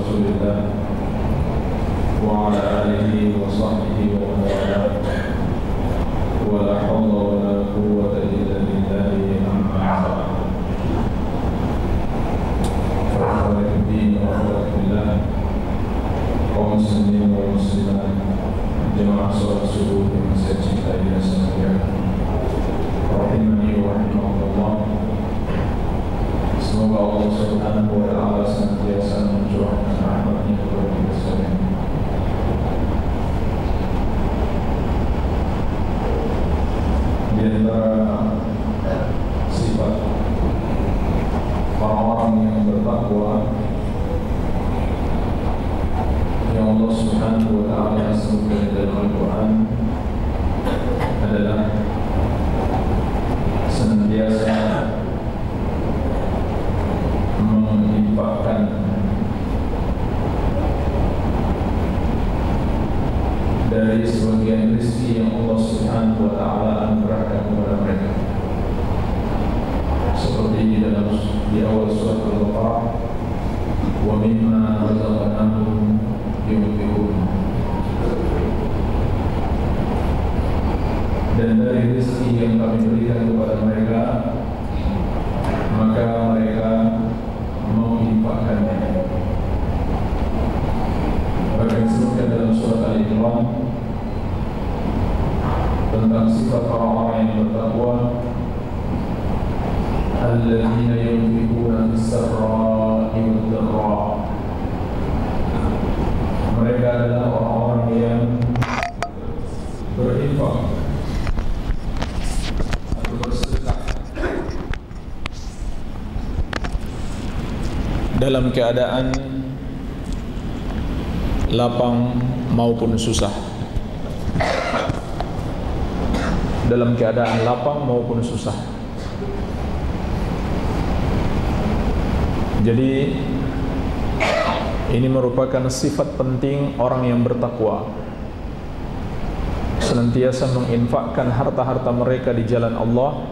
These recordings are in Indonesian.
رسول الله وعلى آله وصحبه ومن والاه ولا حول ولا قوة إلا بالله أما بعد فأخواني في الدين وأخواتي في الله kaum muslimin wal muslimat jemaah salat subuh yang saya cintai dan saya muliakan rahimani wa rahimakumullah. Semoga Allah Subhanahu wa ta'ala senantiasa mencurahkan rahmat-Nya kepada kita sekalian. Di antara sifat orang-orang yang bertakwa yang Allah Subhanahu wa ta'ala sebutkan dalam Al-Quran adalah senantiasa menginfakkan dari sebagian rezeki yang Allah Subhanahu wa ta'ala anugerahkan kepada mereka, seperti di awal surat Al-Baqarah, wa mimma razaqnahum yunfiqun, dan dari rezeki yang kami berikan kepada mereka maka mereka menginfakkannya. Bahkan disebutkan dalam surat Al-Imran tentang sifat orang-orang yang bertakwa, alladzina yunfiquna fis-sarra'i wad-dharra. Mereka adalah orang-orang yang berinfak atau bersedekah dalam keadaan lapang maupun susah. Dalam keadaan lapang maupun susah. Jadi ini merupakan sifat penting orang yang bertakwa, senantiasa menginfakkan harta-harta mereka di jalan Allah,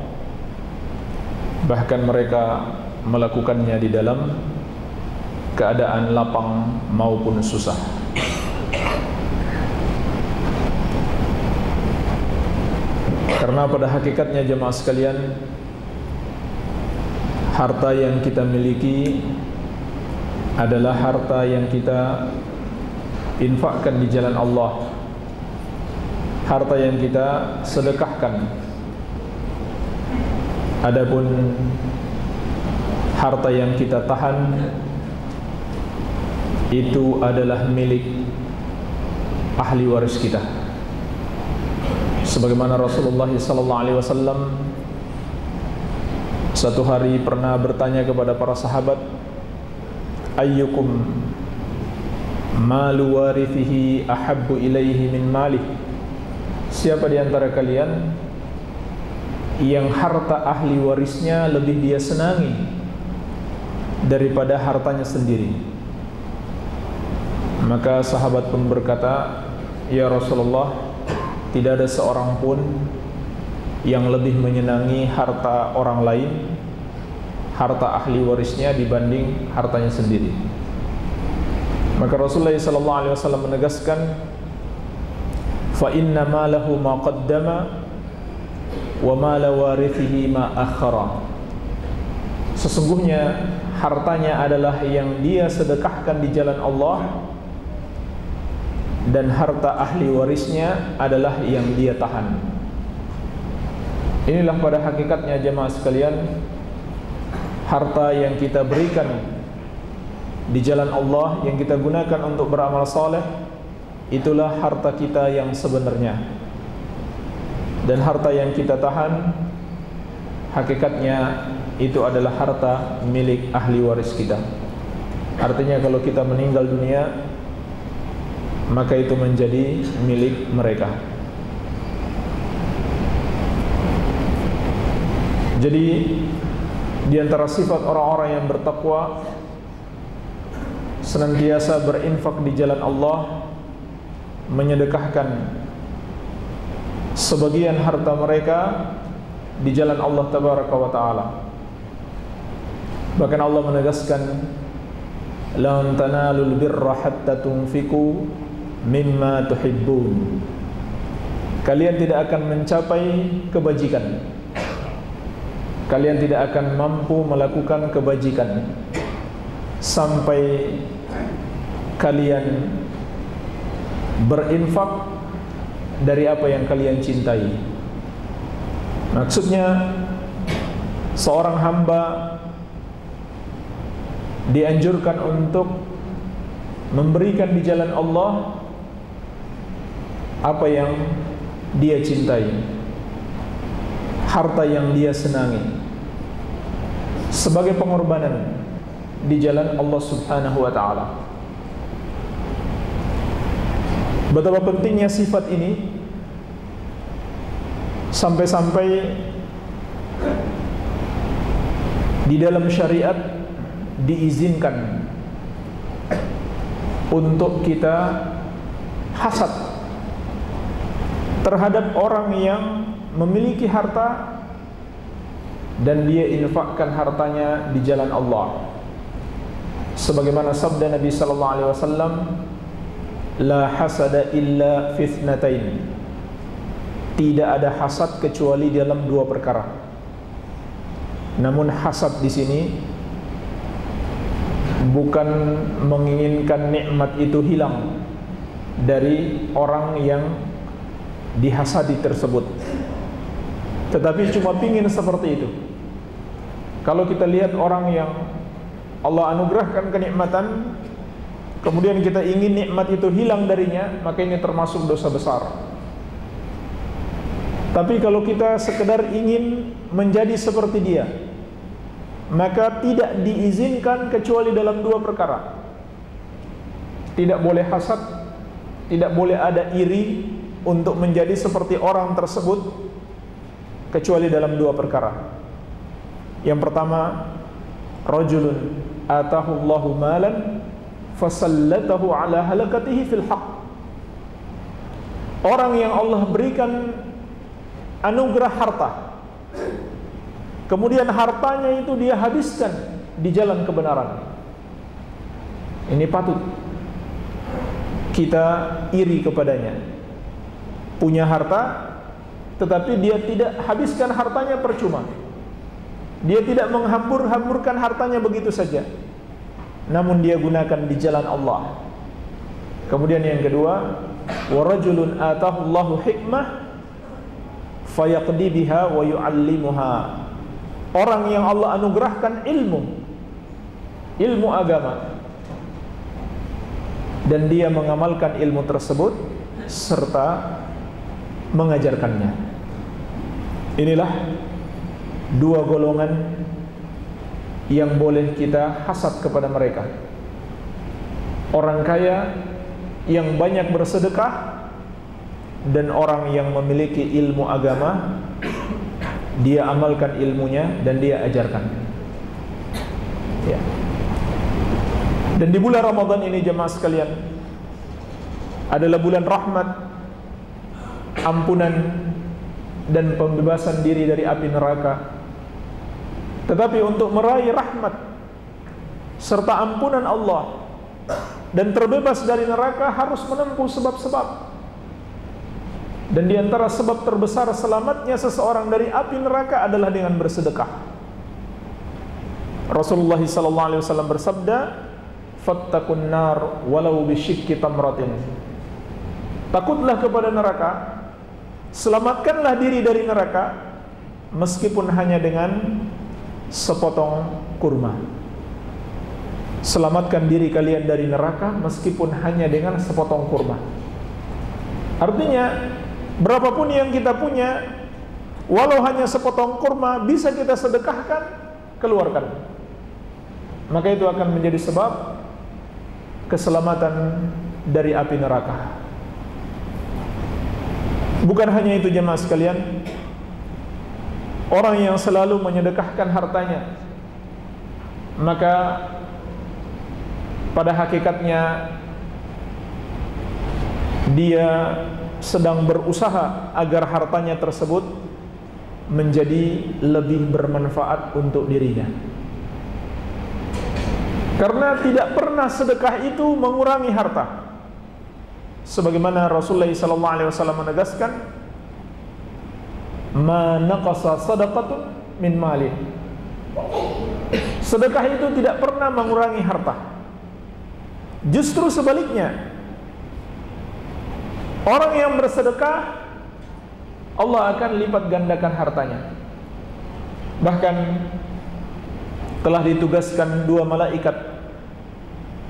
bahkan mereka melakukannya di dalam keadaan lapang maupun susah. Karena pada hakikatnya jemaah sekalian, harta yang kita miliki adalah harta yang kita infakkan di jalan Allah, harta yang kita sedekahkan. Adapun harta yang kita tahan itu adalah milik ahli waris kita. Sebagaimana Rasulullah SAW satu hari pernah bertanya kepada para sahabat, ayyukum malu warithihi ahabbu ilaihi min malih. Siapa di antara kalian yang harta ahli warisnya lebih dia senangi daripada hartanya sendiri? Maka sahabat pun berkata, ya Rasulullah, tidak ada seorang pun yang lebih menyenangi harta orang lain, harta ahli warisnya, dibanding hartanya sendiri. Maka Rasulullah SAW menegaskan, fa inna ma lahu ma qaddama wa ma la warithihi ma akhara. Sesungguhnya hartanya adalah yang dia sedekahkan di jalan Allah, dan harta ahli warisnya adalah yang dia tahan. Inilah pada hakikatnya jemaah sekalian, harta yang kita berikan di jalan Allah, yang kita gunakan untuk beramal saleh, itulah harta kita yang sebenarnya. Dan harta yang kita tahan, hakikatnya itu adalah harta milik ahli waris kita. Artinya kalau kita meninggal dunia, maka itu menjadi milik mereka. Jadi di antara sifat orang-orang yang bertakwa, senantiasa berinfak di jalan Allah, menyedekahkan sebagian harta mereka di jalan Allah Tabaraka wa Ta'ala. Bahkan Allah menegaskan, lan tanalul birra hatta tunfiqu mimma tuhibbun. Kalian tidak akan mencapai kebajikan, kalian tidak akan mampu melakukan kebajikan sampai kalian berinfak dari apa yang kalian cintai. Maksudnya seorang hamba dianjurkan untuk memberikan di jalan Allah apa yang dia cintai, harta yang dia senangi, sebagai pengorbanan di jalan Allah Subhanahu wa ta'ala. Betapa pentingnya sifat ini, sampai-sampai di dalam syariat diizinkan untuk kita hasad terhadap orang yang memiliki harta dan dia infakkan hartanya di jalan Allah. Sebagaimana sabda Nabi sallallahu alaihi wasallam, la hasada illa fi ithnatain. Tidak ada hasad kecuali dalam dua perkara. Namun hasad di sini bukan menginginkan nikmat itu hilang dari orang yang dihasadi tersebut, tetapi cuma pingin seperti itu. Kalau kita lihat orang yang Allah anugerahkan kenikmatan, kemudian kita ingin nikmat itu hilang darinya, maka ini termasuk dosa besar. Tapi kalau kita sekedar ingin menjadi seperti dia, maka tidak diizinkan kecuali dalam dua perkara. Tidak boleh hasad, tidak boleh ada iri untuk menjadi seperti orang tersebut, kecuali dalam dua perkara. Yang pertama, rajulun atahu Allahu malan fasallatahu ala halakatihi fil haqq. Orang yang Allah berikan anugerah harta, kemudian hartanya itu dia habiskan di jalan kebenaran. Ini patut kita iri kepadanya. Punya harta, tetapi dia tidak habiskan hartanya percuma. Dia tidak menghambur-hamburkan hartanya begitu saja, namun dia gunakan di jalan Allah. Kemudian yang kedua, wa rajulun atahu Allahu hikmah fayaqdi biha wa yu'allimuha. Orang yang Allah anugerahkan ilmu agama, dan dia mengamalkan ilmu tersebut serta mengajarkannya. Inilah dua golongan yang boleh kita hasad kepada mereka. Orang kaya yang banyak bersedekah dan orang yang memiliki ilmu agama, dia amalkan ilmunya dan dia ajarkan. Ya. Dan di bulan Ramadan ini jemaah sekalian adalah bulan rahmat, ampunan dan pembebasan diri dari api neraka. Tetapi untuk meraih rahmat serta ampunan Allah dan terbebas dari neraka harus menempuh sebab-sebab. Dan di antara sebab terbesar selamatnya seseorang dari api neraka adalah dengan bersedekah. Rasulullah SAW bersabda, "Fattaqun nar walau bisyikki tamratin." Takutlah kepada neraka, selamatkanlah diri dari neraka meskipun hanya dengan sepotong kurma. Selamatkan diri kalian dari neraka meskipun hanya dengan sepotong kurma. Artinya, berapapun yang kita punya, walau hanya sepotong kurma bisa kita sedekahkan, keluarkan. Maka itu akan menjadi sebab keselamatan dari api neraka. Bukan hanya itu jemaah sekalian, orang yang selalu menyedekahkan hartanya, maka pada hakikatnya dia sedang berusaha agar hartanya tersebut menjadi lebih bermanfaat untuk dirinya. Karena tidak pernah sedekah itu mengurangi harta. Sebagaimana Rasulullah SAW menegaskan, "Ma naqasa sadaqatun min malin." Sedekah itu tidak pernah mengurangi harta. Justru sebaliknya, orang yang bersedekah, Allah akan lipat gandakan hartanya. Bahkan telah ditugaskan 2 malaikat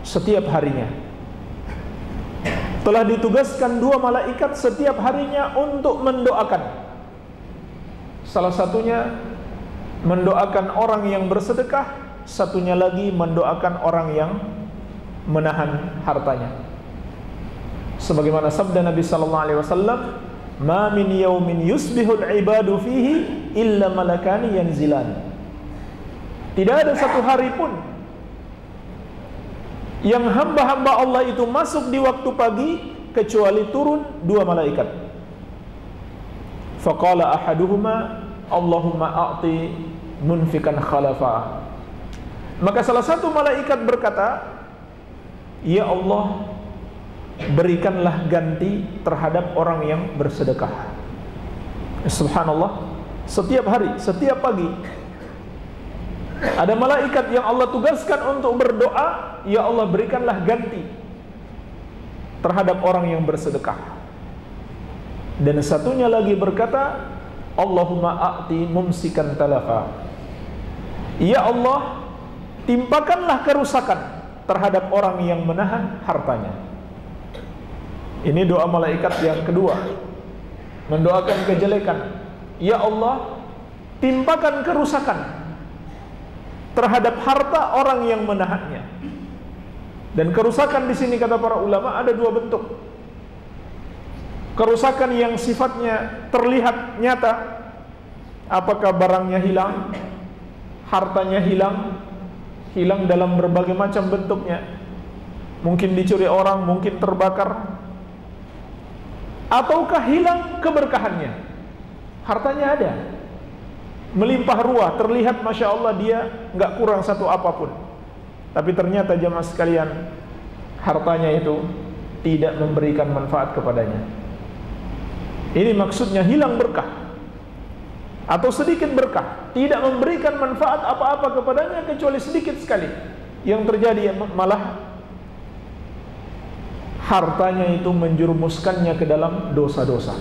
setiap harinya. Telah ditugaskan 2 malaikat setiap harinya untuk mendoakan. Salah satunya mendoakan orang yang bersedekah, satunya lagi mendoakan orang yang menahan hartanya. Sebagaimana sabda Nabi sallallahu alaihi wasallam, "Ma min yaumin yusbihul ibadu fihi illa malakani yanzilan." Tidak ada satu hari pun yang hamba-hamba Allah itu masuk di waktu pagi kecuali turun 2 malaikat. Faqala ahaduhuma, "Allahumma a'ti munfikan khalafa." Maka salah satu malaikat berkata, "Ya Allah, berikanlah ganti terhadap orang yang bersedekah." Subhanallah, setiap hari, setiap pagi ada malaikat yang Allah tugaskan untuk berdoa, "Ya Allah, berikanlah ganti terhadap orang yang bersedekah." Dan satunya lagi berkata, "Allahumma a'ti mumsikan talafa." Ya Allah, timpakanlah kerusakan terhadap orang yang menahan hartanya. Ini doa malaikat yang kedua, mendoakan kejelekan. Ya Allah, timpakan kerusakan terhadap harta orang yang menahannya. Dan kerusakan di sini kata para ulama ada 2 bentuk. Kerusakan yang sifatnya terlihat nyata, apakah barangnya hilang, hartanya hilang dalam berbagai macam bentuknya. Mungkin dicuri orang, mungkin terbakar, ataukah hilang keberkahannya. Hartanya ada, melimpah ruah, terlihat Masya Allah dia nggak kurang satu apapun, tapi ternyata jemaah sekalian, hartanya itu tidak memberikan manfaat kepadanya. Ini maksudnya hilang berkah atau sedikit berkah, tidak memberikan manfaat apa-apa kepadanya kecuali sedikit sekali. Yang terjadi malah hartanya itu menjerumuskannya ke dalam dosa-dosa.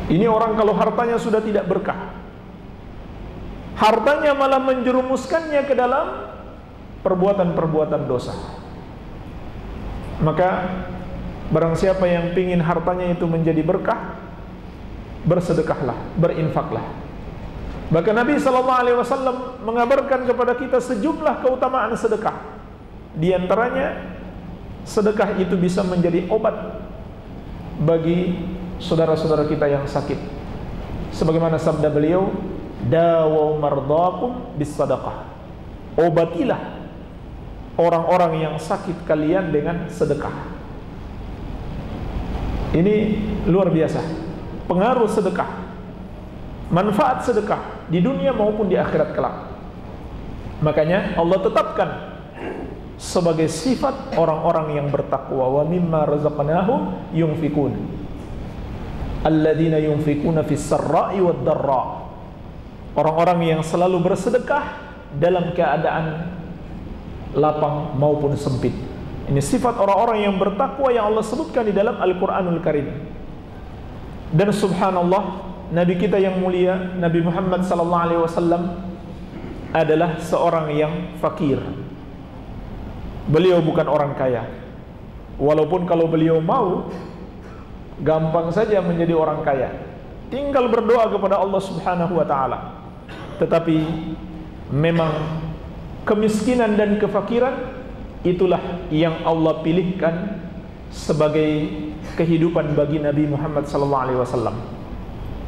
Ini orang kalau hartanya sudah tidak berkah, hartanya malah menjerumuskannya ke dalam perbuatan-perbuatan dosa. Maka barang siapa yang ingin hartanya itu menjadi berkah, bersedekahlah, berinfaklah. Bahkan Nabi SAW mengabarkan kepada kita sejumlah keutamaan sedekah. Di antaranya, sedekah itu bisa menjadi obat bagi saudara-saudara kita yang sakit. Sebagaimana sabda beliau, "Dawaw mardakum bis sadaqah." Obatilah orang-orang yang sakit kalian dengan sedekah. Ini luar biasa pengaruh sedekah, manfaat sedekah di dunia maupun di akhirat kelak. Makanya Allah tetapkan sebagai sifat orang-orang yang bertakwa, "Wa mimma razaqnahum yunfikun." Alladzina yunfikuna fis sarra'i wad dharra. Orang-orang yang selalu bersedekah dalam keadaan lapang maupun sempit. Ini sifat orang-orang yang bertakwa yang Allah sebutkan di dalam Al-Quranul Karim. Dan subhanallah, Nabi kita yang mulia, Nabi Muhammad SAW adalah seorang yang fakir. Beliau bukan orang kaya. Walaupun kalau beliau mau, gampang saja menjadi orang kaya. Tinggal berdoa kepada Allah Subhanahu wa ta'ala. Tetapi memang kemiskinan dan kefakiran itulah yang Allah pilihkan sebagai kehidupan bagi Nabi Muhammad SAW.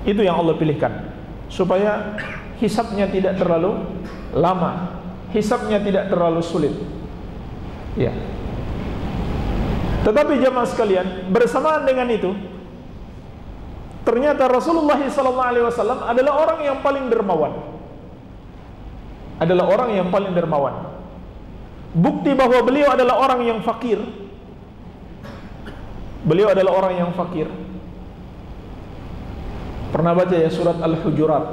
Itu yang Allah pilihkan supaya hisabnya tidak terlalu lama, hisabnya tidak terlalu sulit. Ya. Tetapi jemaah sekalian, bersamaan dengan itu, ternyata Rasulullah SAW adalah orang yang paling dermawan. Adalah orang yang paling dermawan. bukti bahwa beliau adalah orang yang fakir. Beliau adalah orang yang fakir. Pernah baca ya surat Al-Hujurat?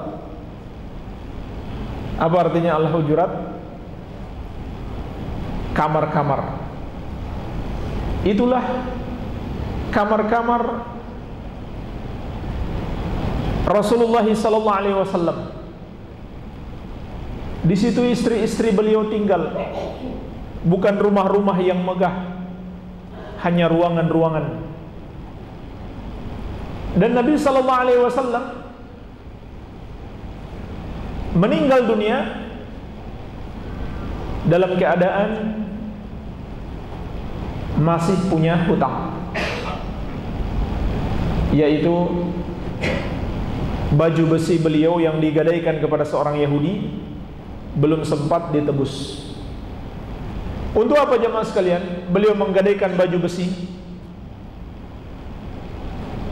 Apa artinya Al-Hujurat? Kamar-kamar. Itulah kamar-kamar Rasulullah sallallahu alaihi wasallam. Di situ istri-istri beliau tinggal. Bukan rumah-rumah yang megah, hanya ruangan-ruangan. Dan Nabi sallallahu alaihi wasallam meninggal dunia dalam keadaan masih punya hutang, yaitu baju besi beliau yang digadaikan kepada seorang Yahudi belum sempat ditebus. Untuk apa jemaah sekalian beliau menggadaikan baju besi?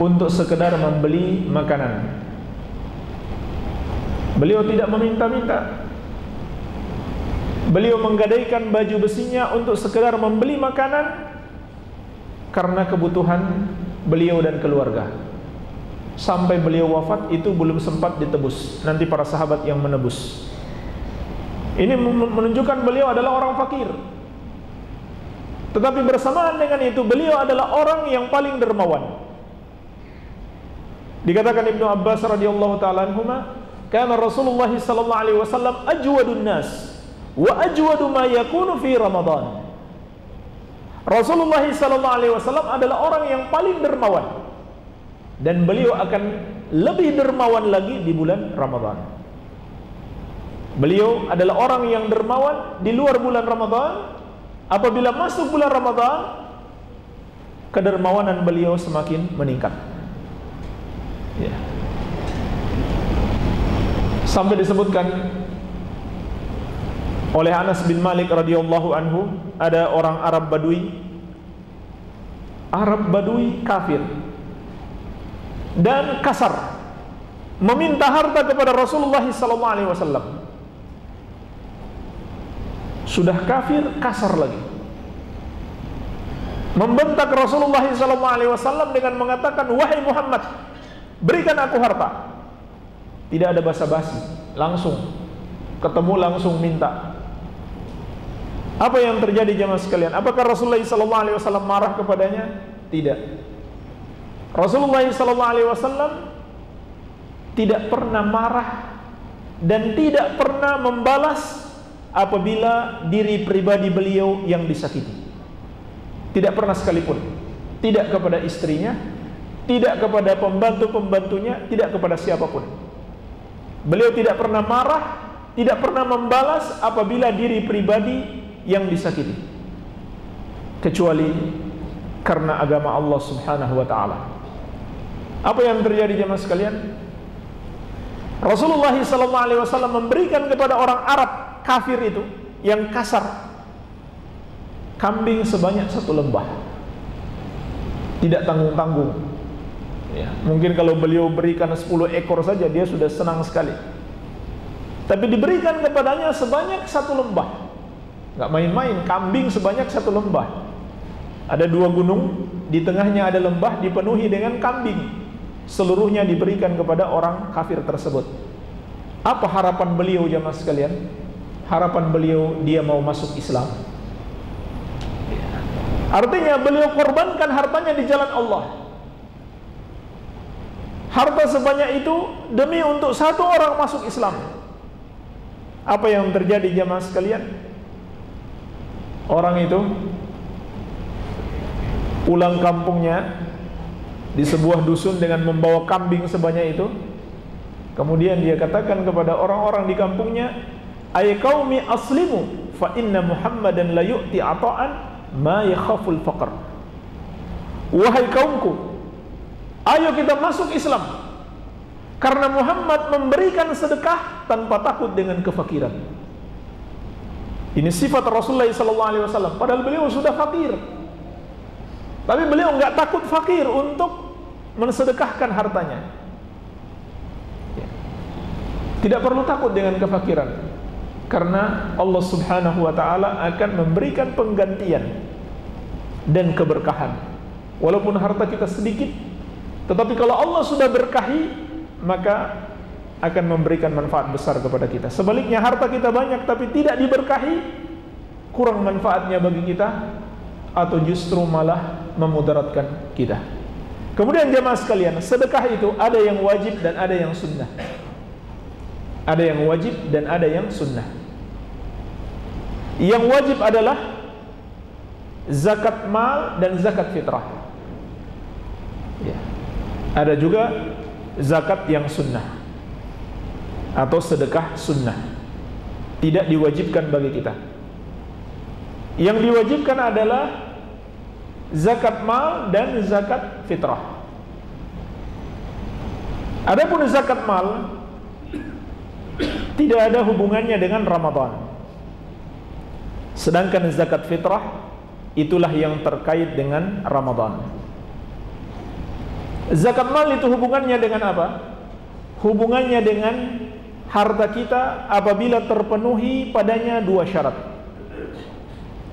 Untuk sekedar membeli makanan. Beliau tidak meminta-minta. Beliau menggadaikan baju besinya untuk sekedar membeli makanan karena kebutuhan beliau dan keluarga. Sampai beliau wafat itu belum sempat ditebus. Nanti para sahabat yang menebus. Ini menunjukkan beliau adalah orang fakir. Tetapi bersamaan dengan itu beliau adalah orang yang paling dermawan. Dikatakan Ibnu Abbas radhiyallahu taala anhuma, kana Rasulullah sallallahu alaihi wasallam ajwadun nas wa ajwadu ma yakunu fi Ramadan. Rasulullah sallallahu alaihi wasallam adalah orang yang paling dermawan, dan beliau akan lebih dermawan lagi di bulan Ramadan. Beliau adalah orang yang dermawan di luar bulan Ramadan. Apabila masuk bulan Ramadan, kedermawanan beliau semakin meningkat. Ya. Sampai disebutkan oleh Anas bin Malik radhiyallahu anhu, ada orang Arab Badui kafir dan kasar, meminta harta kepada Rasulullah sallallahu alaihi wasallam. Sudah kafir, kasar lagi, membentak Rasulullah sallallahu alaihi wasallam dengan mengatakan, "Wahai Muhammad, berikan aku harta." Tidak ada basa-basi, langsung ketemu, langsung minta. Apa yang terjadi jemaah sekalian? Apakah Rasulullah sallallahu alaihi wasallam marah kepadanya? Tidak. Rasulullah sallallahu alaihi wasallam tidak pernah marah dan tidak pernah membalas apabila diri pribadi beliau yang disakiti. Tidak pernah sekalipun. Tidak kepada istrinya, tidak kepada pembantu-pembantunya, tidak kepada siapapun. Beliau tidak pernah marah, tidak pernah membalas apabila diri pribadi yang disakiti, kecuali karena agama Allah subhanahu wa ta'ala. Apa yang terjadi jemaah sekalian? Rasulullah SAW memberikan kepada orang Arab kafir itu yang kasar kambing sebanyak 1 lembah, tidak tanggung-tanggung ya. Mungkin kalau beliau berikan 10 ekor saja dia sudah senang sekali, tapi diberikan kepadanya sebanyak 1 lembah. Gak main-main, kambing sebanyak 1 lembah. Ada 2 gunung, di tengahnya ada lembah dipenuhi dengan kambing. Seluruhnya diberikan kepada orang kafir tersebut. Apa harapan beliau jemaah sekalian? Harapan beliau dia mau masuk Islam. Artinya beliau korbankan hartanya di jalan Allah. Harta sebanyak itu demi untuk 1 orang masuk Islam. Apa yang terjadi jemaah sekalian? Orang itu pulang kampungnya di sebuah dusun dengan membawa kambing sebanyak itu. Kemudian dia katakan kepada orang-orang di kampungnya, "Ay qaumi aslimu fa inna Muhammadan la yu'ti ata'an ma yakhaful faqr." Wahai kaumku, ayo kita masuk Islam, karena Muhammad memberikan sedekah tanpa takut dengan kefakiran. Ini sifat Rasulullah SAW. Padahal beliau sudah fakir, tapi beliau enggak takut fakir untuk mensedekahkan hartanya. Tidak perlu takut dengan kefakiran, Karena Allah Subhanahu wa ta'ala akan memberikan penggantian dan keberkahan. Walaupun harta kita sedikit, tetapi kalau Allah sudah berkahi, maka akan memberikan manfaat besar kepada kita. Sebaliknya harta kita banyak tapi tidak diberkahi, kurang manfaatnya bagi kita, atau justru malah memudaratkan kita. Kemudian jemaah sekalian, sedekah itu ada yang wajib dan ada yang sunnah. Ada yang wajib dan ada yang sunnah. Yang wajib adalah zakat mal dan zakat fitrah. Ya. Ada juga zakat yang sunnah atau sedekah sunnah, tidak diwajibkan bagi kita. Yang diwajibkan adalah zakat mal dan zakat fitrah. Adapun zakat mal tidak ada hubungannya dengan Ramadan. Sedangkan zakat fitrah itulah yang terkait dengan Ramadan. Zakat mal itu hubungannya dengan apa? Hubungannya dengan harta kita apabila terpenuhi padanya dua syarat,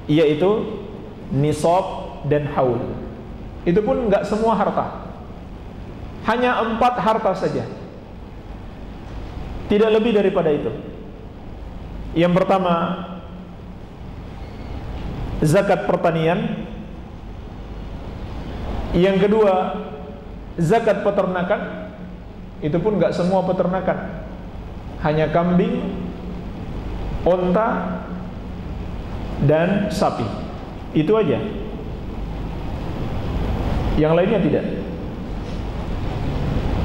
yaitu nisab dan haul. Itu pun enggak semua harta, hanya 4 harta saja, tidak lebih daripada itu. Yang pertama, zakat pertanian. Yang kedua, zakat peternakan. Itu pun enggak semua peternakan, hanya kambing, onta, dan sapi. Itu aja, yang lainnya tidak.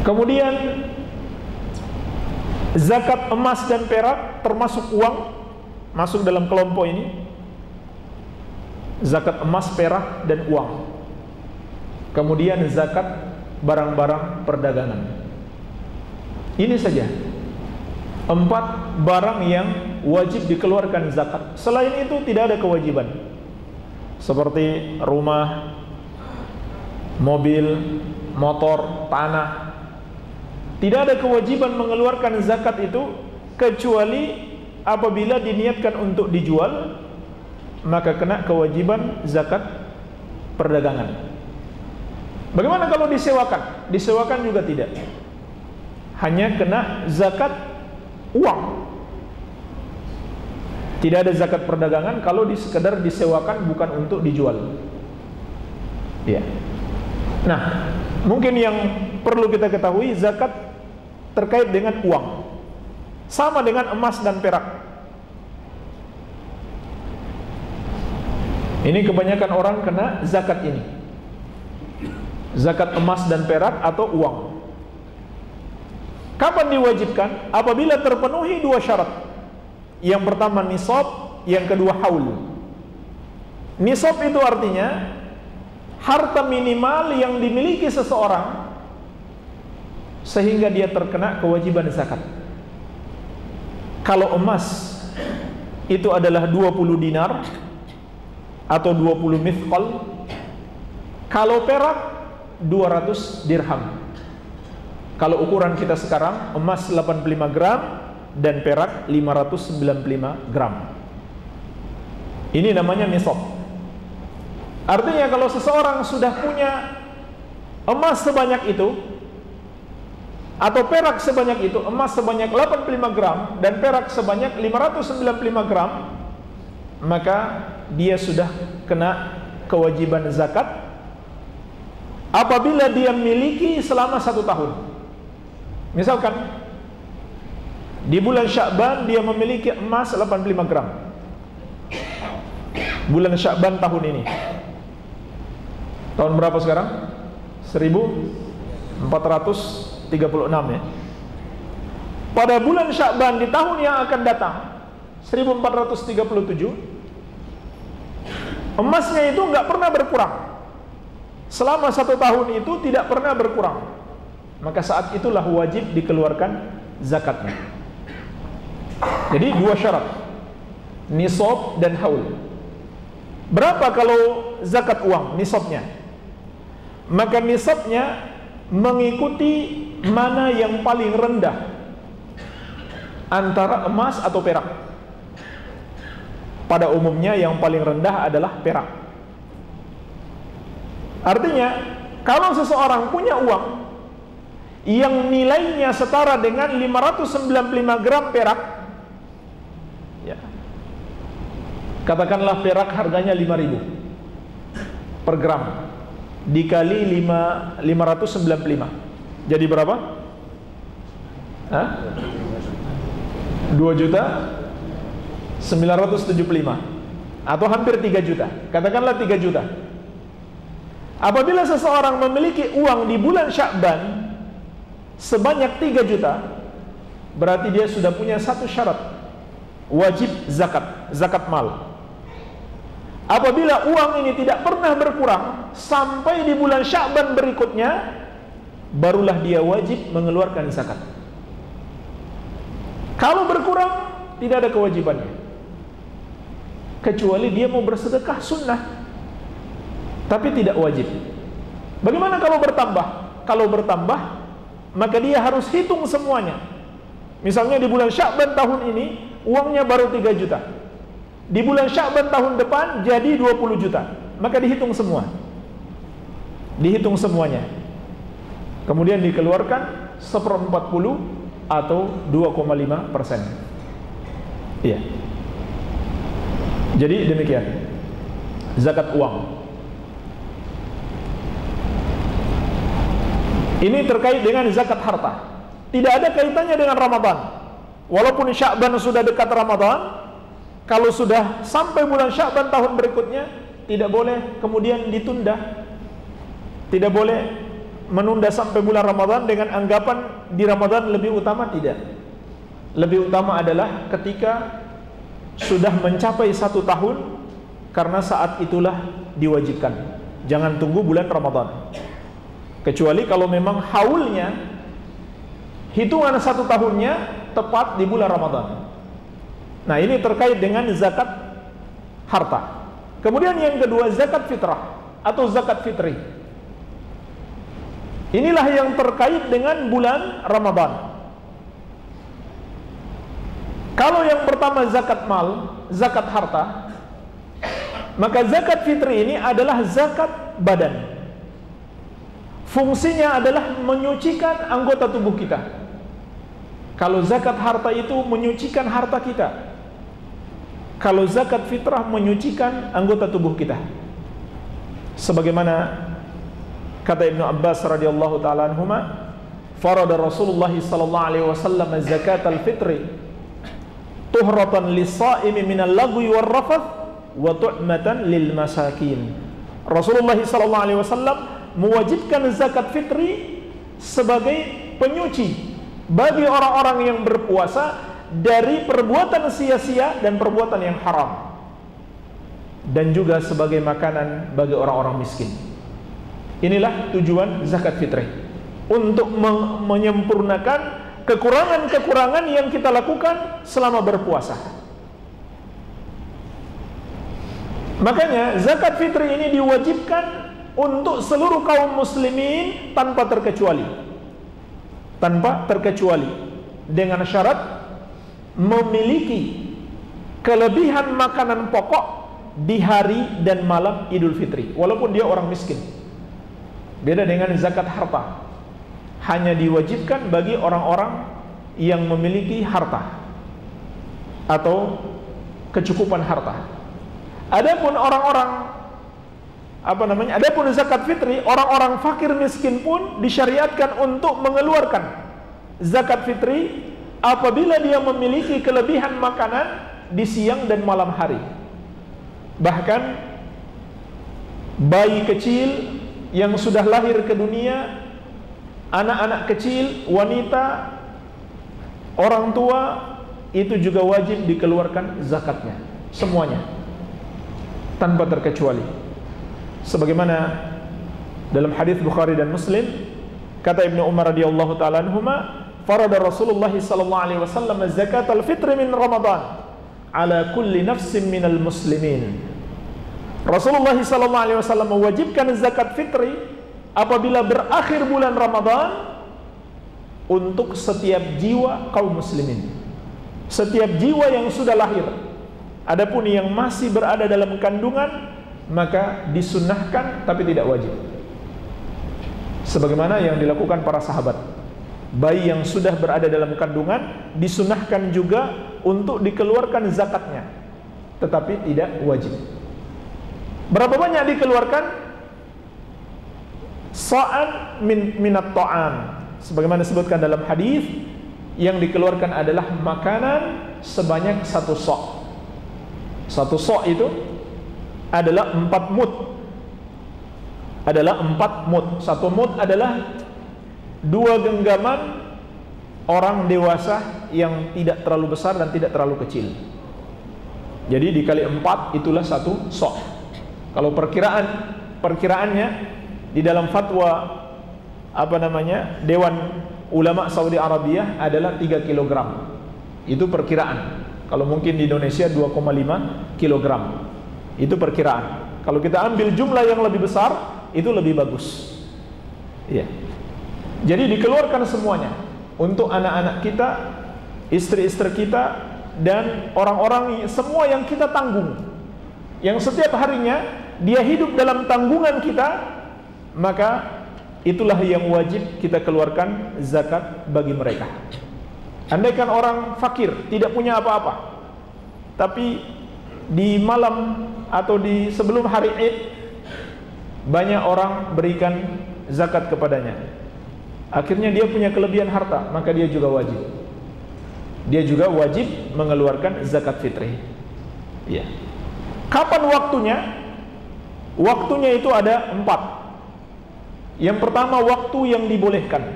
Kemudian zakat emas dan perak termasuk uang, masuk dalam kelompok ini. Zakat emas, perak, dan uang. Kemudian zakat barang-barang perdagangan. Ini saja 4 barang yang wajib dikeluarkan zakat. Selain itu tidak ada kewajiban, seperti rumah, mobil, motor, tanah. Tidak ada kewajiban mengeluarkan zakat itu, kecuali apabila diniatkan untuk dijual, maka kena kewajiban zakat perdagangan. Bagaimana kalau disewakan? Disewakan juga tidak, hanya kena zakat uang. Tidak ada zakat perdagangan kalau sekedar disewakan, bukan untuk dijual. Ya. Nah, mungkin yang perlu kita ketahui, zakat terkait dengan uang, sama dengan emas dan perak. Ini kebanyakan orang kena zakat ini, zakat emas dan perak atau uang. Kapan diwajibkan? Apabila terpenuhi 2 syarat. Yang pertama nisab, yang kedua haul. Nisab itu artinya harta minimal yang dimiliki seseorang sehingga dia terkena kewajiban zakat. Kalau emas itu adalah 20 dinar atau 20 mithqal. Kalau perak 200 dirham. Kalau ukuran kita sekarang, emas 85 gram dan perak 595 gram. Ini namanya nisab. Artinya kalau seseorang sudah punya emas sebanyak itu atau perak sebanyak itu, emas sebanyak 85 gram dan perak sebanyak 595 gram, maka dia sudah kena kewajiban zakat apabila dia miliki selama 1 tahun. Misalkan di bulan Sya'ban dia memiliki emas 85 gram. Bulan Sya'ban tahun ini, tahun berapa sekarang? 1436 ya. Pada bulan Sya'ban di tahun yang akan datang 1437, emasnya itu enggak pernah berkurang. Selama 1 tahun itu tidak pernah berkurang. Maka saat itulah wajib dikeluarkan zakatnya. Jadi 2 syarat, nisab dan haul. Berapa kalau zakat uang nisabnya? Maka nisabnya mengikuti mana yang paling rendah antara emas atau perak. Pada umumnya yang paling rendah adalah perak. Artinya, kalau seseorang punya uang yang nilainya setara dengan 595 gram perak, ya, katakanlah perak harganya 5.000 per gram, dikali 595, jadi berapa? 2.975.000 atau hampir 3 juta. Katakanlah 3 juta. Apabila seseorang memiliki uang di bulan Sya'ban sebanyak 3 juta, berarti dia sudah punya satu syarat, wajib zakat mal. Apabila uang ini tidak pernah berkurang sampai di bulan Sya'ban berikutnya, barulah dia wajib mengeluarkan zakat. Kalau berkurang, tidak ada kewajibannya, kecuali dia mau bersedekah sunnah, tapi tidak wajib. Bagaimana kalau bertambah? Kalau bertambah, maka dia harus hitung semuanya. Misalnya di bulan Sya'ban tahun ini uangnya baru 3 juta, di bulan Sya'ban tahun depan jadi 20 juta, maka dihitung semua, dihitung semuanya, kemudian dikeluarkan 1/40 atau 2,5%. Iya. Jadi demikian zakat uang. Ini terkait dengan zakat harta. Tidak ada kaitannya dengan Ramadan. Walaupun Sya'ban sudah dekat Ramadan, kalau sudah sampai bulan Sya'ban tahun berikutnya, tidak boleh kemudian ditunda. Tidak boleh menunda sampai bulan Ramadan dengan anggapan di Ramadan lebih utama. Tidak. Lebih utama adalah ketika sudah mencapai 1 tahun, karena saat itulah diwajibkan. Jangan tunggu bulan Ramadan. Kecuali kalau memang haulnya, hitungan 1 tahunnya tepat di bulan Ramadan. Nah, ini terkait dengan zakat harta. Kemudian yang kedua, zakat fitrah atau zakat fitri. Inilah yang terkait dengan bulan Ramadan. Kalau yang pertama zakat mal, zakat harta, maka zakat fitri ini adalah zakat badan. Fungsinya adalah menyucikan anggota tubuh kita. Kalau zakat harta itu menyucikan harta kita. Kalau zakat fitrah menyucikan anggota tubuh kita. Sebagaimana kata Ibnu Abbas radhiyallahu taala anhuma, farada Rasulullah sallallahu alaihi wasallam zakat al-fitri tuhratan lis-shaimi minal lagwi war-rafath wa tu'matan lil masakin. Rasulullah sallallahu alaihi wasallam mewajibkan zakat fitri sebagai penyuci bagi orang-orang yang berpuasa dari perbuatan sia-sia dan perbuatan yang haram, dan juga sebagai makanan bagi orang-orang miskin. Inilah tujuan zakat fitri, untuk menyempurnakan kekurangan-kekurangan yang kita lakukan selama berpuasa. Makanya zakat fitri ini diwajibkan untuk seluruh kaum muslimin tanpa terkecuali. Tanpa terkecuali, dengan syarat memiliki kelebihan makanan pokok di hari dan malam Idul Fitri, walaupun dia orang miskin. Beda dengan zakat harta, hanya diwajibkan bagi orang-orang yang memiliki harta atau kecukupan harta. Adapun orang-orang adapun zakat fitri, orang-orang fakir miskin pun disyariatkan untuk mengeluarkan zakat fitri apabila dia memiliki kelebihan makanan di siang dan malam hari. Bahkan bayi kecil yang sudah lahir ke dunia, anak-anak kecil, wanita, orang tua, itu juga wajib dikeluarkan zakatnya, semuanya tanpa terkecuali. Sebagaimana dalam hadis Bukhari dan Muslim, kata Ibnu Umar radhiyallahu taala anhuma, farada Rasulullah sallallahu alaihi wasallam zakat al-fitr min Ramadan ala kulli nafsin minal muslimin. Rasulullah sallallahu alaihi wasallam mewajibkan zakat fitri apabila berakhir bulan Ramadan untuk setiap jiwa kaum muslimin. Setiap jiwa yang sudah lahir Adapun yang masih berada dalam kandungan maka disunnahkan tapi tidak wajib. Sebagaimana yang dilakukan para sahabat. Bayi yang sudah berada dalam kandungan disunnahkan juga untuk dikeluarkan zakatnya, tetapi tidak wajib. Berapa banyak dikeluarkan? Sa'an minat ta'am. Sebagaimana disebutkan dalam hadis, yang dikeluarkan adalah makanan sebanyak 1 sa'. 1 sa' itu adalah 4 mud. Adalah 4 mud. 1 mud adalah 2 genggaman orang dewasa yang tidak terlalu besar dan tidak terlalu kecil. Jadi dikali 4 itulah 1 sa'. Kalau perkiraannya di dalam fatwa Dewan Ulama Saudi Arabia adalah 3 kg. Itu perkiraan. Kalau mungkin di Indonesia 2,5 kg. Itu perkiraan. Kalau kita ambil jumlah yang lebih besar, itu lebih bagus. Iya. Jadi dikeluarkan semuanya untuk anak-anak kita, istri-istri kita, dan orang-orang semua yang kita tanggung, yang setiap harinya dia hidup dalam tanggungan kita, maka itulah yang wajib kita keluarkan zakat bagi mereka. Andaikan orang fakir, tidak punya apa-apa, tapi di malam atau di sebelum hari Id banyak orang berikan zakat kepadanya, akhirnya dia punya kelebihan harta, maka dia juga wajib. Dia juga wajib mengeluarkan zakat fitri. Ya. Kapan waktunya? Waktunya itu ada 4. Yang pertama, waktu yang dibolehkan.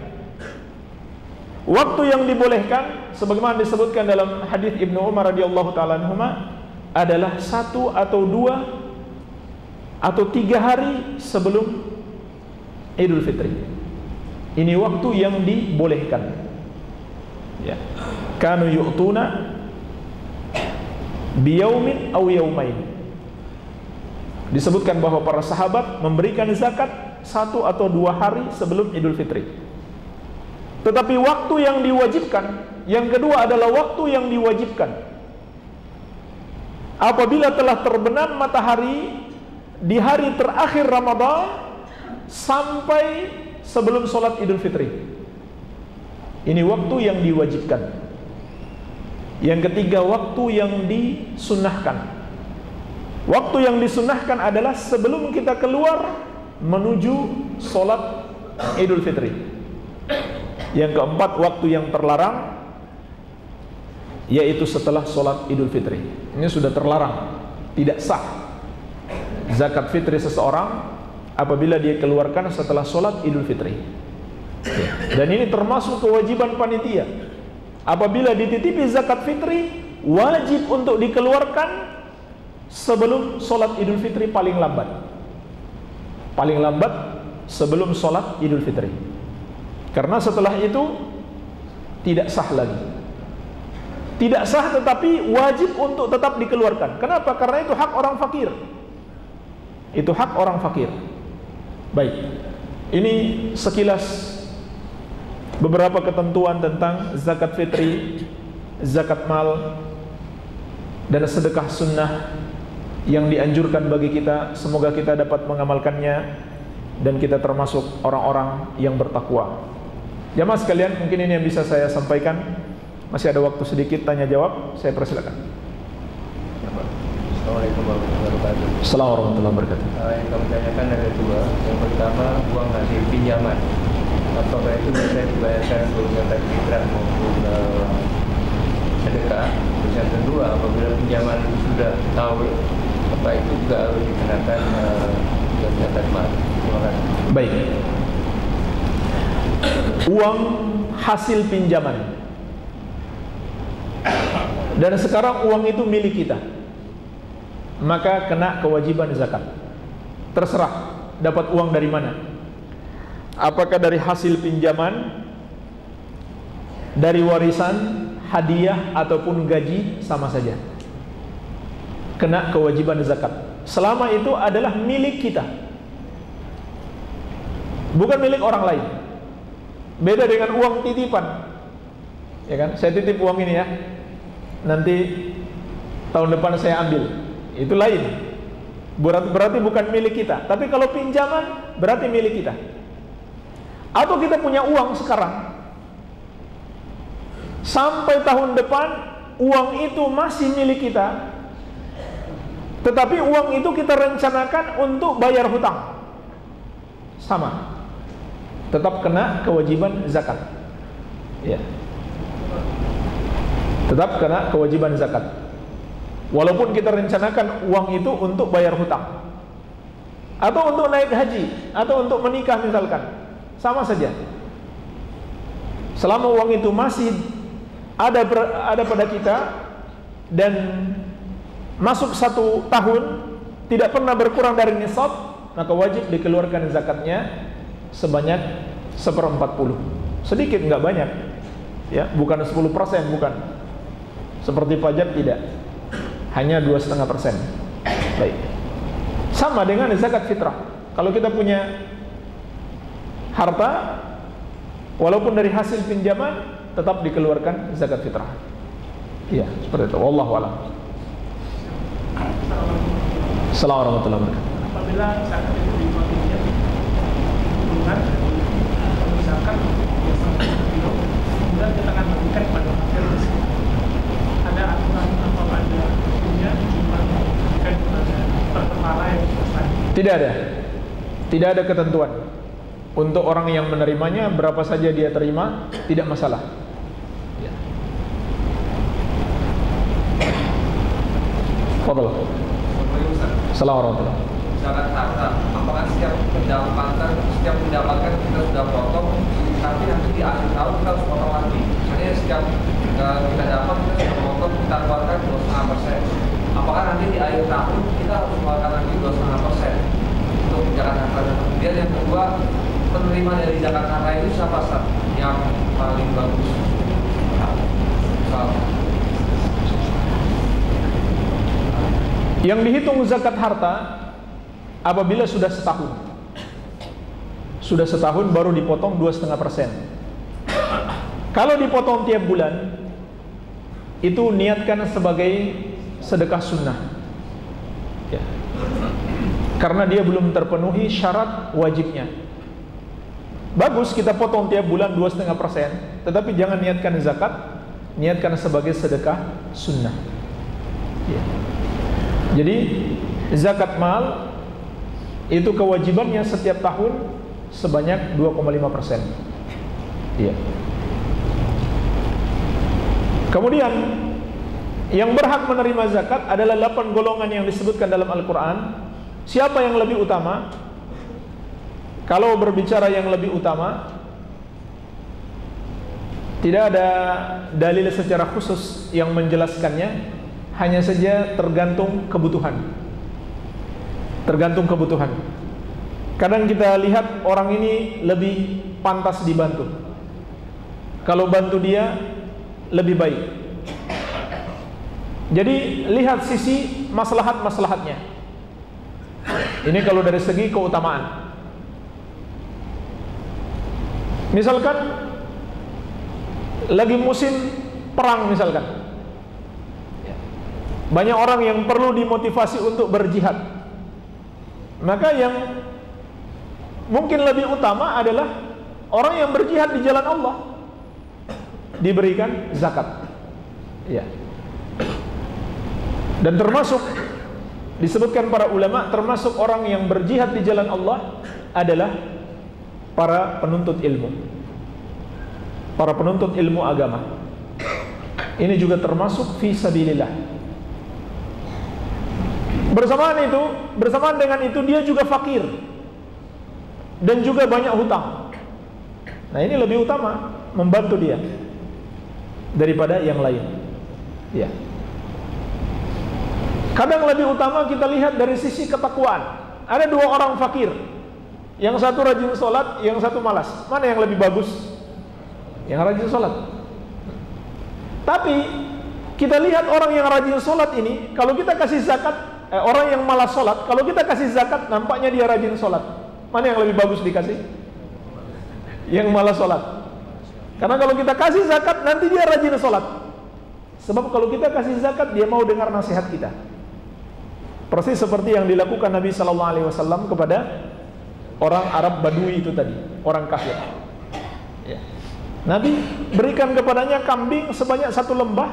Waktu yang dibolehkan, sebagaimana disebutkan dalam hadis Ibnu Umar radhiyallahu taala anhuma, adalah 1 atau 2 atau 3 hari sebelum Idul Fitri. Ini waktu yang dibolehkan. Ya. Kanu yu'tuna biyaumin aw yaumain. Disebutkan bahwa para sahabat memberikan zakat 1 atau 2 hari sebelum Idul Fitri. Tetapi waktu yang diwajibkan, yang kedua adalah waktu yang diwajibkan apabila telah terbenam matahari di hari terakhir Ramadan sampai sebelum sholat Idul Fitri. Ini waktu yang diwajibkan. Yang ketiga, waktu yang disunnahkan. Waktu yang disunnahkan adalah sebelum kita keluar menuju sholat Idul Fitri. Yang keempat, waktu yang terlarang, yaitu setelah sholat Idul Fitri. Ini sudah terlarang, tidak sah zakat fitri seseorang apabila dia keluarkan setelah sholat Idul Fitri. Dan ini termasuk kewajiban panitia. Apabila dititipi zakat fitri, wajib untuk dikeluarkan sebelum sholat Idul Fitri paling lambat. Paling lambat sebelum sholat Idul Fitri. Karena setelah itu tidak sah lagi. Tidak sah, tetapi wajib untuk tetap dikeluarkan. Kenapa? Karena itu hak orang fakir. Itu hak orang fakir. Baik, ini sekilas beberapa ketentuan tentang zakat fitri, zakat mal, dan sedekah sunnah yang dianjurkan bagi kita. Semoga kita dapat mengamalkannya dan kita termasuk orang-orang yang bertakwa. Jamaah sekalian, mungkin ini yang bisa saya sampaikan. Masih ada waktu sedikit tanya jawab, saya persilakan. Assalamualaikum warahmatullahi wabarakatuh. Assalamualaikum warahmatullahi wabarakatuh. Yang kami tanyakan ada 2. Yang pertama, uang hasil pinjaman. Apakah itu bisa dibayarkan untuk zakat fitrah maupun sedekah? Terus yang kedua, apabila pinjaman sudah tahun, apa itu juga harus dikenakan zakat mal? Terima kasih. Baik. Uang hasil pinjaman. Dan sekarang uang itu milik kita, maka kena kewajiban zakat. Terserah dapat uang dari mana. Apakah dari hasil pinjaman, dari warisan, hadiah, ataupun gaji, sama saja. Kena kewajiban zakat. Selama itu adalah milik kita, bukan milik orang lain. Beda dengan uang titipan. Ya kan? Saya titip uang ini ya. Nanti tahun depan saya ambil, itu lain. Berarti bukan milik kita. Tapi kalau pinjaman berarti milik kita. Atau kita punya uang sekarang, sampai tahun depan uang itu masih milik kita, tetapi uang itu kita rencanakan untuk bayar hutang, sama, tetap kena kewajiban zakat. Ya, tetap kena kewajiban zakat. Walaupun kita rencanakan uang itu untuk bayar hutang, atau untuk naik haji, atau untuk menikah misalkan, sama saja. Selama uang itu masih ada pada kita dan masuk 1 tahun tidak pernah berkurang dari nisab, maka wajib dikeluarkan zakatnya sebanyak 1/40. Sedikit, nggak banyak, ya, bukan 10%, bukan seperti pajak, tidak, hanya 2,5%. Baik, sama dengan zakat fitrah. Kalau kita punya harta, walaupun dari hasil pinjaman, tetap dikeluarkan zakat fitrah. Iya, seperti itu. Wallahu a'lam. Assalamualaikum warahmatullahi wabarakatuh. Apabila zakat itu dipotongnya bukan zakat kilo, kemudian kita akan berikan pada hasil miskin. Ada aturan apa pada punya jumlah berikan kepada per kepala yang selesai? Tidak ada ketentuan. Untuk orang yang menerimanya, berapa saja dia terima, tidak masalah. Ya. Fadal. Assalamualaikum. Zakat harta, apakah setiap mendapatkan kita sudah potong, tapi nanti di akhir tahun kita harus potong lagi. Misalnya setiap kita dapat, kita sudah potong, kita keluarkan 2,5%. Apakah nanti di akhir tahun kita harus keluarkan lagi 2,5% untuk zakat harta? Dan kemudian yang kedua, penerima dari zakat harta itu siapa Ustaz yang paling bagus? Yang dihitung zakat harta apabila sudah setahun. Sudah setahun baru dipotong 2,5%. Kalau dipotong tiap bulan, itu niatkan sebagai sedekah sunnah, ya. Karena dia belum terpenuhi syarat wajibnya. Bagus kita potong tiap bulan 2,5%, tetapi jangan niatkan zakat, niatkan sebagai sedekah sunnah, ya. Jadi zakat mal itu kewajibannya setiap tahun sebanyak 2,5%. Iya. Kemudian yang berhak menerima zakat adalah 8 golongan yang disebutkan dalam Al-Quran. Siapa yang lebih utama? Kalau berbicara yang lebih utama, tidak ada dalil secara khusus yang menjelaskannya, hanya saja tergantung kebutuhan. Tergantung kebutuhan. Kadang kita lihat orang ini lebih pantas dibantu. Kalau bantu dia lebih baik. Jadi lihat sisi maslahat-maslahatnya. Ini kalau dari segi keutamaan. Misalkan lagi musim perang misalkan, banyak orang yang perlu dimotivasi untuk berjihad. Maka yang mungkin lebih utama adalah orang yang berjihad di jalan Allah, diberikan zakat, ya. Dan termasuk disebutkan para ulama, termasuk orang yang berjihad di jalan Allah adalah para penuntut ilmu, para penuntut ilmu agama. Ini juga termasuk fi sabilillah. Bersamaan dengan itu dia juga fakir dan juga banyak hutang. Nah, ini lebih utama membantu dia daripada yang lain, ya. Kadang lebih utama kita lihat dari sisi ketakwaan. Ada 2 orang fakir, yang satu rajin sholat, yang satu malas. Mana yang lebih bagus? Yang rajin sholat. Tapi kita lihat orang yang rajin sholat ini, kalau kita kasih zakat, orang yang malas sholat, kalau kita kasih zakat, nampaknya dia rajin sholat. Mana yang lebih bagus dikasih? Yang malas sholat. Karena kalau kita kasih zakat, nanti dia rajin sholat. Sebab kalau kita kasih zakat, dia mau dengar nasihat kita. Persis seperti yang dilakukan Nabi sallallahu alaihi wasallam kepada orang Arab Badui itu tadi, orang kafir. Ya. Nabi berikan kepadanya kambing sebanyak 1 lembah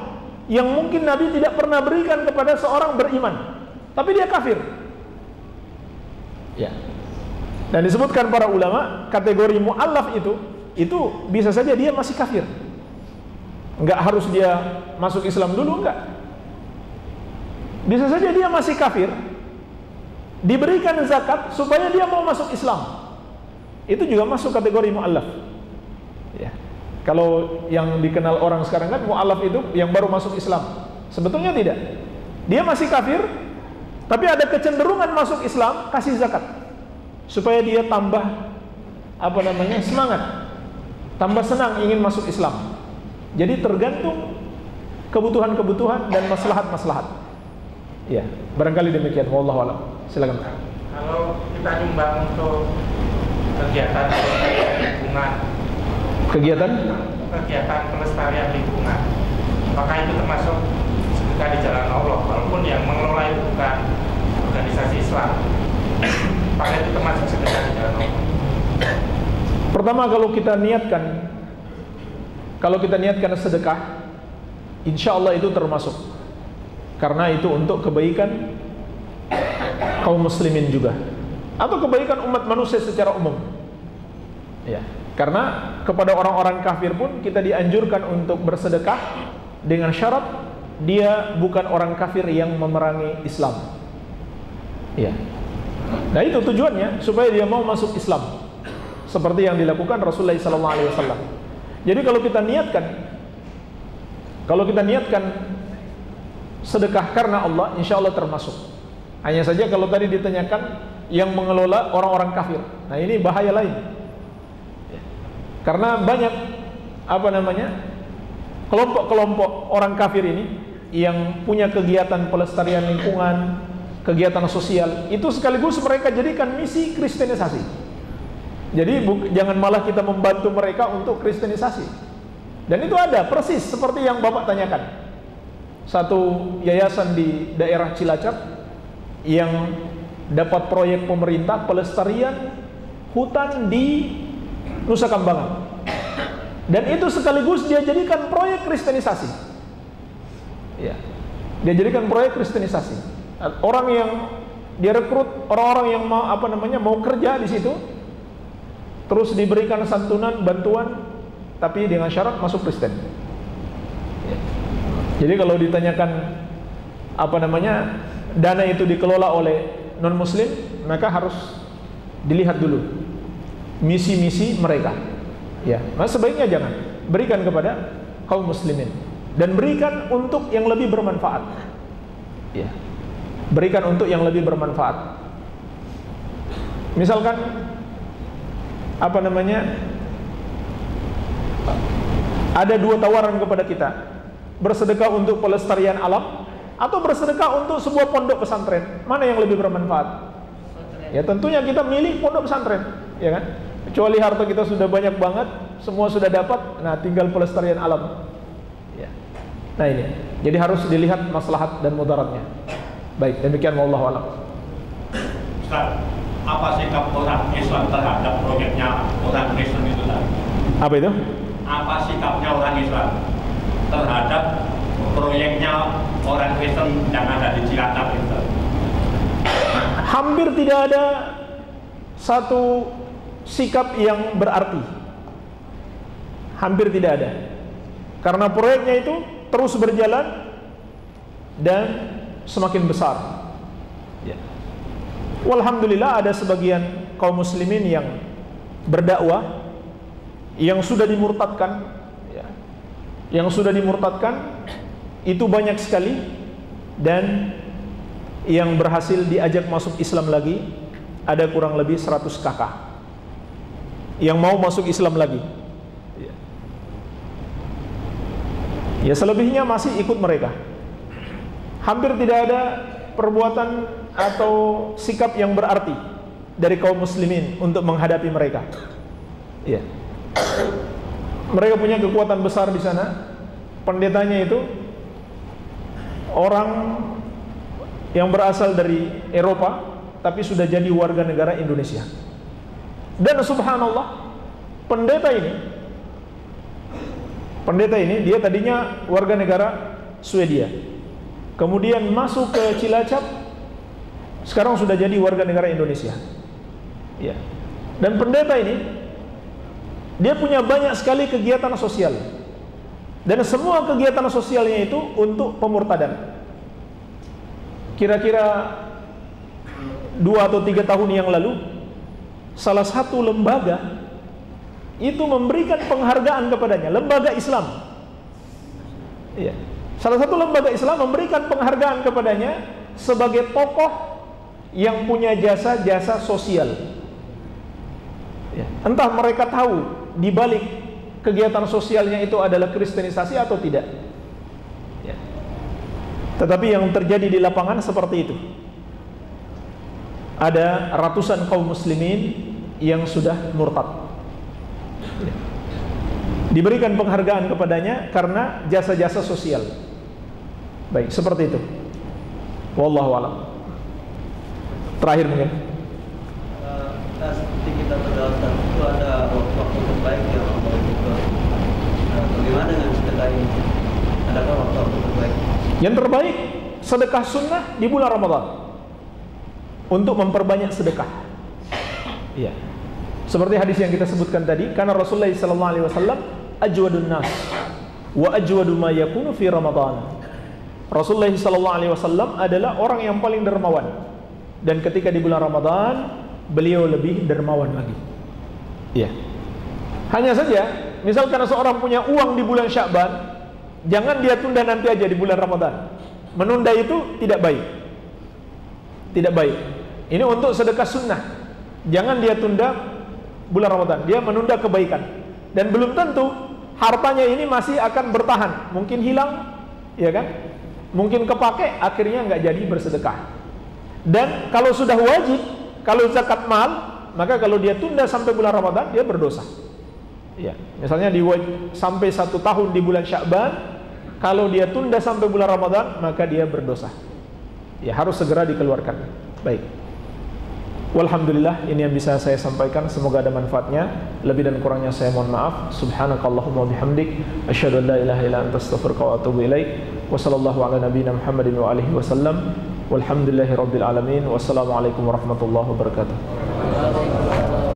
yang mungkin Nabi tidak pernah berikan kepada seorang beriman, tapi dia kafir. Ya. Dan disebutkan para ulama, kategori mu'allaf itu bisa saja dia masih kafir. Enggak harus dia masuk Islam dulu, enggak. Bisa saja dia masih kafir, diberikan zakat supaya dia mau masuk Islam. Itu juga masuk kategori mu'allaf. Ya. Kalau yang dikenal orang sekarang kan mu'allaf itu yang baru masuk Islam. Sebetulnya tidak. Dia masih kafir, tapi ada kecenderungan masuk Islam, kasih zakat supaya dia tambah semangat, tambah senang ingin masuk Islam. Jadi tergantung kebutuhan-kebutuhan dan maslahat-maslahat. Ya, barangkali demikian. Wallahu a'lam. Silakan. Kalau kita nyumbang untuk kegiatan lingkungan, kegiatan pelestarian lingkungan, maka itu termasuk sedekah di jalan Allah, walaupun yang mengelola itu bukan organisasi Islam. Maka itu termasuk sedekah di jalan Allah. Pertama, kalau kita niatkan sedekah, insya Allah itu termasuk, karena itu untuk kebaikan kaum muslimin juga, atau kebaikan umat manusia secara umum. Ya, karena kepada orang-orang kafir pun kita dianjurkan untuk bersedekah dengan syarat dia bukan orang kafir yang memerangi Islam. Ya. Nah, itu tujuannya supaya dia mau masuk Islam, seperti yang dilakukan Rasulullah SAW. Jadi kalau kita niatkan sedekah karena Allah, insya Allah termasuk. Hanya saja kalau tadi ditanyakan yang mengelola orang-orang kafir, nah ini bahaya lain. Karena banyak kelompok-kelompok orang kafir ini yang punya kegiatan pelestarian lingkungan, kegiatan sosial, itu sekaligus mereka jadikan misi kristenisasi. Jadi jangan malah kita membantu mereka untuk kristenisasi. Dan itu ada persis seperti yang Bapak tanyakan. Satu yayasan di daerah Cilacap yang dapat proyek pemerintah pelestarian hutan di Nusa Kambangan. Dan itu sekaligus dia jadikan proyek kristenisasi. Ya. Dia jadikan proyek kristenisasi. Orang yang dia rekrut, orang-orang yang mau kerja di situ, terus diberikan santunan, bantuan, tapi dengan syarat masuk Kristen. Ya. Jadi kalau ditanyakan dana itu dikelola oleh non muslim, maka harus dilihat dulu misi-misi mereka. Ya, nah sebaiknya jangan berikan kepada kaum muslimin dan berikan untuk yang lebih bermanfaat. Ya. Berikan untuk yang lebih bermanfaat. Misalkan ada 2 tawaran kepada kita, bersedekah untuk pelestarian alam atau bersedekah untuk sebuah pondok pesantren, mana yang lebih bermanfaat? Ya tentunya kita milih pondok pesantren, ya kan? Kecuali harta kita sudah banyak banget, semua sudah dapat, nah tinggal pelestarian alam. Ya. Nah ini, jadi harus dilihat maslahat dan mudaratnya. Baik, demikian wallahu a'lam. Ustaz, apa sikap orang Islam terhadap proyeknya orang Kristen itu tadi? Apa itu? Apa sikapnya orang Islam terhadap proyeknya orang Kristen yang ada di Cilacap itu? Hampir tidak ada satu sikap yang berarti. Hampir tidak ada. Karena proyeknya itu terus berjalan dan semakin besar. Ya. Walhamdulillah ada sebagian kaum muslimin yang berdakwah yang sudah dimurtadkan, ya. Yang sudah dimurtadkan itu banyak sekali, dan yang berhasil diajak masuk Islam lagi ada kurang lebih 100 kakak yang mau masuk Islam lagi. Ya. Ya selebihnya masih ikut mereka. Hampir tidak ada perbuatan atau sikap yang berarti dari kaum muslimin untuk menghadapi mereka. Ya. Mereka punya kekuatan besar di sana. Pendetanya itu orang yang berasal dari Eropa tapi sudah jadi warga negara Indonesia. Dan subhanallah, pendeta ini dia tadinya warga negara Swedia, kemudian masuk ke Cilacap, sekarang sudah jadi warga negara Indonesia. Ya. Dan pendeta ini dia punya banyak sekali kegiatan sosial, dan semua kegiatan sosialnya itu untuk pemurtadan. Kira-kira 2 atau 3 tahun yang lalu, salah satu lembaga itu memberikan penghargaan kepadanya, lembaga Islam. Iya. Salah satu lembaga Islam memberikan penghargaan kepadanya sebagai tokoh yang punya jasa-jasa sosial. Ya. Entah mereka tahu di balik kegiatan sosialnya itu adalah kristenisasi atau tidak. Ya. Tetapi yang terjadi di lapangan seperti itu. Ada ratusan kaum muslimin yang sudah murtad. Ya. Diberikan penghargaan kepadanya karena jasa-jasa sosial. Baik, seperti itu. Wallahu a'lam. Terakhir mungkin. Seperti kita berdasarkan itu ada waktu terbaik yang Allah itu. Bagaimana dengan sedekah ini? Adakah waktu terbaik? Yang terbaik sedekah sunnah di bulan Ramadan untuk memperbanyak sedekah. Iya. Seperti hadis yang kita sebutkan tadi, karena Rasulullah SAW ajwadun nas wa ajwadu ma yakunu fi Ramadan. Rasulullah SAW adalah orang yang paling dermawan, dan ketika di bulan Ramadan beliau lebih dermawan lagi. Iya. Hanya saja, misalkan seorang punya uang di bulan Sya'ban, jangan dia tunda nanti aja di bulan Ramadan. Menunda itu tidak baik. Tidak baik. Ini untuk sedekah sunnah. Jangan dia tunda bulan Ramadan, dia menunda kebaikan. Dan belum tentu hartanya ini masih akan bertahan. Mungkin hilang, ya kan? Mungkin kepake, akhirnya nggak jadi bersedekah. Dan kalau sudah wajib, kalau zakat mal, maka kalau dia tunda sampai bulan Ramadan, dia berdosa. Ya, misalnya sampai 1 tahun di bulan Sya'ban, kalau dia tunda sampai bulan Ramadan, maka dia berdosa. Ya, harus segera dikeluarkan. Baik. Walhamdulillah, ini yang bisa saya sampaikan. Semoga ada manfaatnya. Lebih dan kurangnya saya mohon maaf. Subhanakallahumma bihamdik, asyhadu an la ilaha illa anta astaghfiruka wa atubu ilaik. Wa sallallahu ala nabiyyina Muhammadin wa alihi wasallam. Walhamdulillahirabbil alamin. Wassalamualaikum warahmatullahi wabarakatuh.